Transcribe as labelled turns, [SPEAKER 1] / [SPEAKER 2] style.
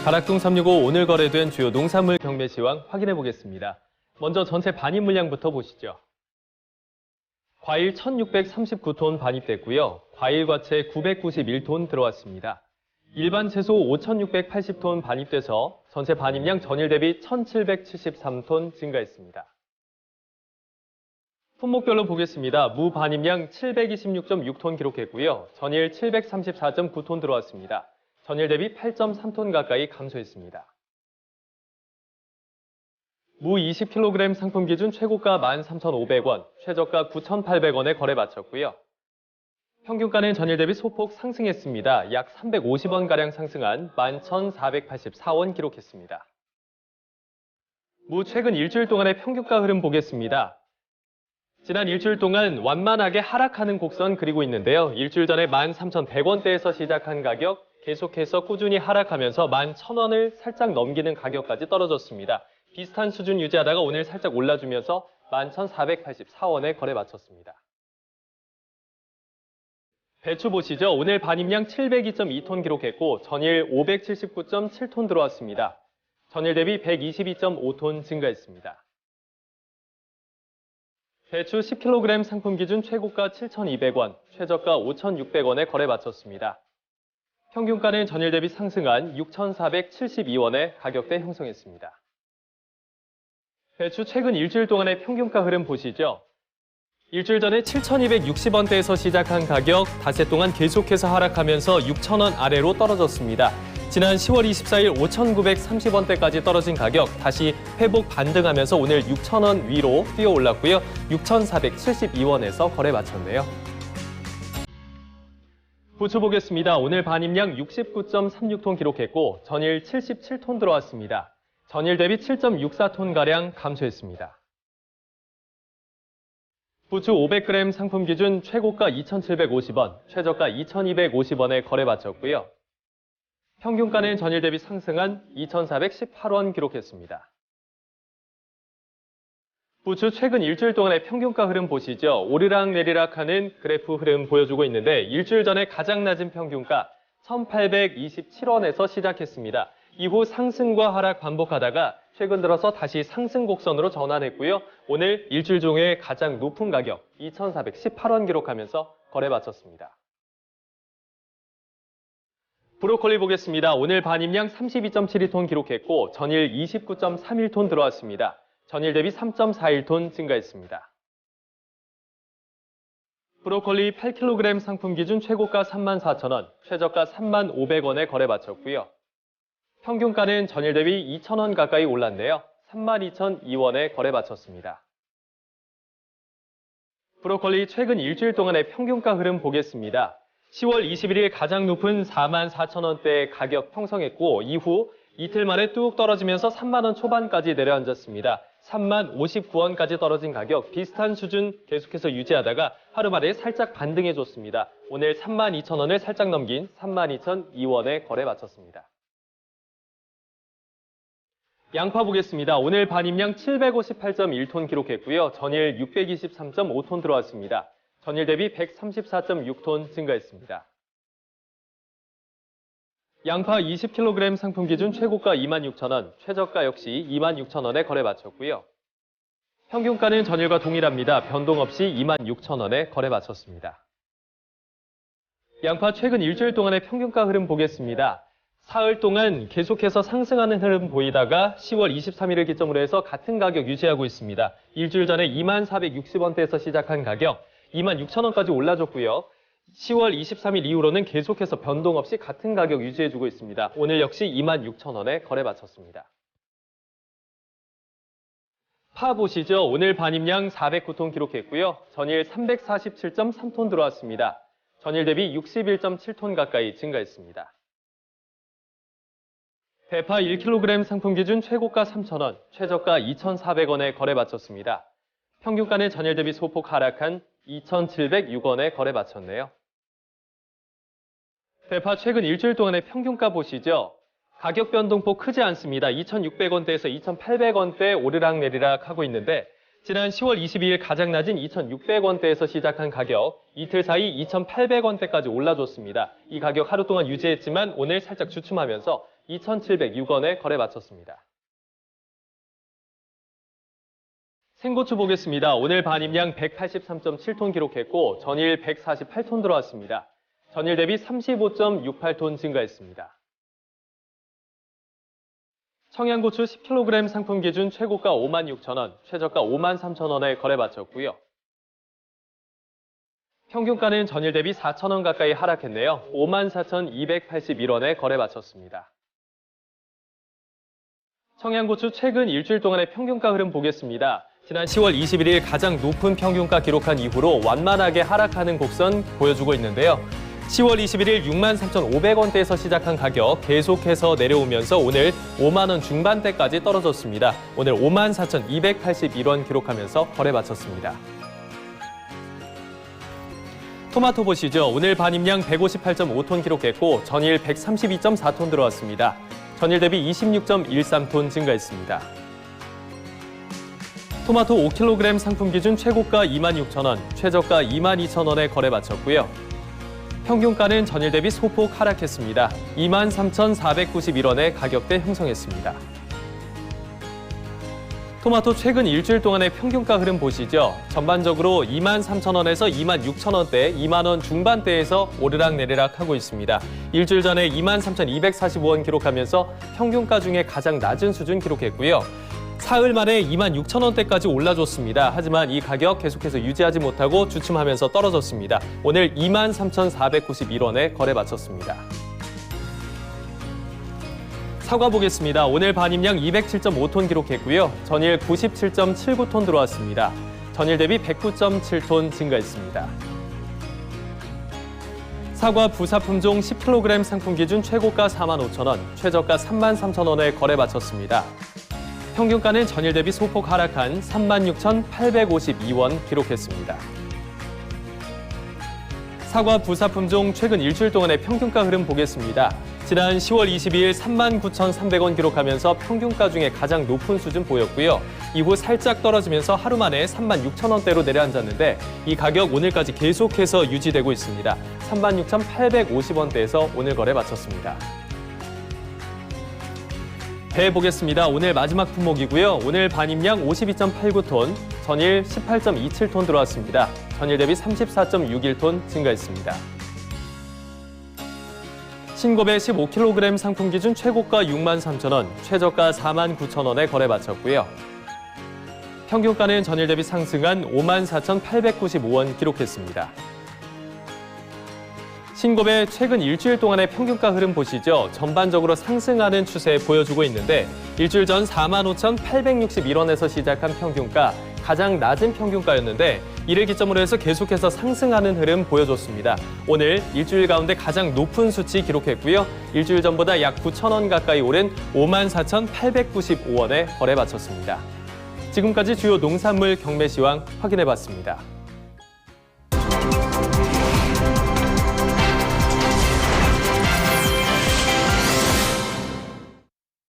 [SPEAKER 1] 가락동 365 오늘 거래된 주요 농산물 경매 시황 확인해 보겠습니다. 먼저 전체 반입 물량부터 보시죠. 과일 1,639톤 반입됐고요. 과일 과채 991톤 들어왔습니다. 일반 채소 5,680톤 반입돼서 전체 반입량 전일 대비 1,773톤 증가했습니다. 품목별로 보겠습니다. 무 반입량 726.6톤 기록했고요. 전일 734.9톤 들어왔습니다. 전일 대비 8.3톤 가까이 감소했습니다. 무 20kg 상품 기준 최고가 13,500원, 최저가 9,800원에 거래 마쳤고요. 평균가는 전일 대비 소폭 상승했습니다. 약 350원가량 상승한 11,484원 기록했습니다. 무 최근 일주일 동안의 평균가 흐름 보겠습니다. 지난 일주일 동안 완만하게 하락하는 곡선 그리고 있는데요. 일주일 전에 13,100원대에서 시작한 가격 계속해서 꾸준히 하락하면서 11,000원을 살짝 넘기는 가격까지 떨어졌습니다. 비슷한 수준 유지하다가 오늘 살짝 올라주면서 11,484원에 거래 마쳤습니다. 배추 보시죠. 오늘 반입량 702.2톤 기록했고 전일 579.7톤 들어왔습니다. 전일 대비 122.5톤 증가했습니다. 배추 10kg 상품 기준 최고가 7,200원, 최저가 5,600원에 거래 마쳤습니다. 평균가는 전일 대비 상승한 6,472원에 가격대 형성했습니다. 배추 최근 일주일 동안의 평균가 흐름 보시죠. 일주일 전에 7,260원대에서 시작한 가격 닷새 동안 계속해서 하락하면서 6,000원 아래로 떨어졌습니다. 지난 10월 24일 5,930원대까지 떨어진 가격 다시 회복 반등하면서 오늘 6,000원 위로 뛰어 올랐고요. 6,472원에서 거래 마쳤네요. 부추 보겠습니다. 오늘 반입량 69.36톤 기록했고 전일 77톤 들어왔습니다. 전일 대비 7.64톤가량 감소했습니다. 부추 500g 상품 기준 최고가 2,750원, 최저가 2,250원에 거래 마쳤고요. 평균가는 전일 대비 상승한 2,418원 기록했습니다. 부추 최근 일주일 동안의 평균가 흐름 보시죠. 오르락내리락하는 그래프 흐름 보여주고 있는데 일주일 전에 가장 낮은 평균가 1,827원에서 시작했습니다. 이후 상승과 하락 반복하다가 최근 들어서 다시 상승 곡선으로 전환했고요. 오늘 일주일 중에 가장 높은 가격 2,418원 기록하면서 거래 마쳤습니다. 브로콜리 보겠습니다. 오늘 반입량 32.72톤 기록했고 전일 29.31톤 들어왔습니다. 전일 대비 3.41톤 증가했습니다. 브로콜리 8kg 상품 기준 최고가 34,000원, 최저가 35,500원에 거래 마쳤고요. 평균가는 전일 대비 2,000원 가까이 올랐네요. 32,002원에 거래 마쳤습니다. 브로콜리 최근 일주일 동안의 평균가 흐름 보겠습니다. 10월 21일 가장 높은 44,000원대 가격 형성했고 이후 이틀 만에 뚝 떨어지면서 3만 원 초반까지 내려앉았습니다. 3만 59원까지 떨어진 가격 비슷한 수준 계속해서 유지하다가 하루 만에 살짝 반등해줬습니다. 오늘 32,000원을 살짝 넘긴 32,002원에 거래 마쳤습니다. 양파 보겠습니다. 오늘 반입량 758.1톤 기록했고요. 전일 623.5톤 들어왔습니다. 전일 대비 134.6톤 증가했습니다. 양파 20kg 상품 기준 최고가 26,000원, 최저가 역시 26,000원에 거래 마쳤고요. 평균가는 전일과 동일합니다. 변동 없이 26,000원에 거래 마쳤습니다. 양파 최근 일주일 동안의 평균가 흐름 보겠습니다. 사흘 동안 계속해서 상승하는 흐름 보이다가 10월 23일을 기점으로 해서 같은 가격 유지하고 있습니다. 일주일 전에 24,460원대에서 시작한 가격 26,000원까지 올라줬고요. 10월 23일 이후로는 계속해서 변동 없이 같은 가격 유지해주고 있습니다. 오늘 역시 26,000원에 거래 마쳤습니다. 파 보시죠. 오늘 반입량 409톤 기록했고요. 전일 347.3톤 들어왔습니다. 전일 대비 61.7톤 가까이 증가했습니다. 대파 1kg 상품 기준 최고가 3,000원, 최저가 2,400원에 거래 마쳤습니다. 평균가는 전일 대비 소폭 하락한 2,706원에 거래 마쳤네요. 대파 최근 일주일 동안의 평균가 보시죠. 가격 변동폭 크지 않습니다. 2,600원대에서 2,800원대 오르락내리락 하고 있는데 지난 10월 22일 가장 낮은 2,600원대에서 시작한 가격 이틀 사이 2,800원대까지 올라줬습니다. 이 가격 하루 동안 유지했지만 오늘 살짝 주춤하면서 2,706원에 거래 마쳤습니다. 생고추 보겠습니다. 오늘 반입량 183.7톤 기록했고 전일 148톤 들어왔습니다. 전일 대비 35.68톤 증가했습니다. 청양고추 10kg 상품 기준 최고가 56,000원, 최저가 53,000원에 거래 마쳤고요. 평균가는 전일 대비 4,000원 가까이 하락했네요. 54,281원에 거래 마쳤습니다. 청양고추 최근 일주일 동안의 평균가 흐름 보겠습니다. 지난 10월 21일 가장 높은 평균가 기록한 이후로 완만하게 하락하는 곡선 보여주고 있는데요. 10월 21일 63,500원대에서 시작한 가격 계속해서 내려오면서 오늘 5만 원 중반대까지 떨어졌습니다. 오늘 54,281원 기록하면서 거래 마쳤습니다. 토마토 보시죠. 오늘 반입량 158.5톤 기록했고 전일 132.4톤 들어왔습니다. 전일 대비 26.13톤 증가했습니다. 토마토 5kg 상품 기준 최고가 26,000원, 최저가 22,000원에 거래 마쳤고요. 평균가는 전일 대비 소폭 하락했습니다. 23,491원에 가격대 형성했습니다. 토마토 최근 일주일 동안의 평균가 흐름 보시죠. 전반적으로 23,000원에서 26,000원대, 2만 원 중반대에서 오르락내리락 하고 있습니다. 일주일 전에 23,245원 기록하면서 평균가 중에 가장 낮은 수준 기록했고요. 사흘 만에 26,000원대까지 올라줬습니다. 하지만 이 가격 계속해서 유지하지 못하고 주춤하면서 떨어졌습니다. 오늘 23,491원에 거래 마쳤습니다. 사과 보겠습니다. 오늘 반입량 207.5톤 기록했고요. 전일 97.79톤 들어왔습니다. 전일 대비 109.7톤 증가했습니다. 사과 부사품종 10kg 상품 기준 최고가 45,000원, 최저가 33,000원에 거래 마쳤습니다. 평균가는 전일 대비 소폭 하락한 36,852원 기록했습니다. 사과 부사품종 최근 일주일 동안의 평균가 흐름 보겠습니다. 지난 10월 22일 39,300원 기록하면서 평균가 중에 가장 높은 수준 보였고요. 이후 살짝 떨어지면서 하루 만에 36,000원대로 내려앉았는데 이 가격 오늘까지 계속해서 유지되고 있습니다. 36,850원대에서 오늘 거래 마쳤습니다. 배 보겠습니다. 오늘 마지막 품목이고요. 오늘 반입량 52.89톤, 전일 18.27톤 들어왔습니다. 전일 대비 34.61톤 증가했습니다. 신고배 15kg 상품 기준 최고가 63,000원, 최저가 49,000원에 거래 마쳤고요. 평균가는 전일 대비 상승한 54,895원 기록했습니다. 신고배 최근 일주일 동안의 평균가 흐름 보시죠. 전반적으로 상승하는 추세 보여주고 있는데 일주일 전 45,861원에서 시작한 평균가, 가장 낮은 평균가였는데 이를 기점으로 해서 계속해서 상승하는 흐름 보여줬습니다. 오늘 일주일 가운데 가장 높은 수치 기록했고요. 일주일 전보다 약 9,000원 가까이 오른 54,895원에 거래 마쳤습니다. 지금까지 주요 농산물 경매 시황 확인해봤습니다.